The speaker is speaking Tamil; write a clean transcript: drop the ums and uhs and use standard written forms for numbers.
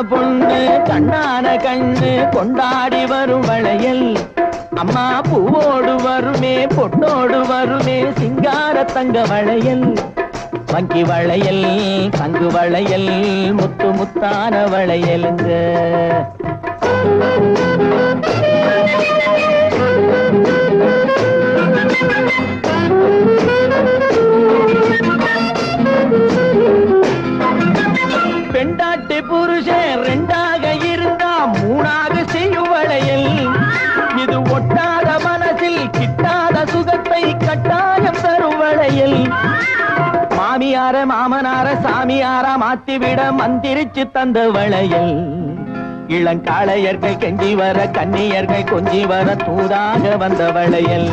பொண்ணு கண்ணான கண்ணு கொண்டாடி வரும் வளையல் அம்மா பூவோடு வருமே பொட்டோடு வருமே சிங்கார தங்க வளையல் வங்கி வளையல் தங்கு வளையல் முத்து முத்தான வளையலுங்க பெண்டாட்டி புருஷன் ரெண்டாக இருந்தா மூணாக செய்யும் வளையல் இது ஒட்டாத மனசில் கிட்டாத சுகத்தை கட்டாயம் தரும் வளையல் மாமியார மாமனார சாமியார மாத்திவிட மந்திரிச்சு தந்த வளையல் இளங்காளையர்கள் கெஞ்சி வர கன்னியர்கள் கொஞ்சி வர தூதாக வந்த வளையல்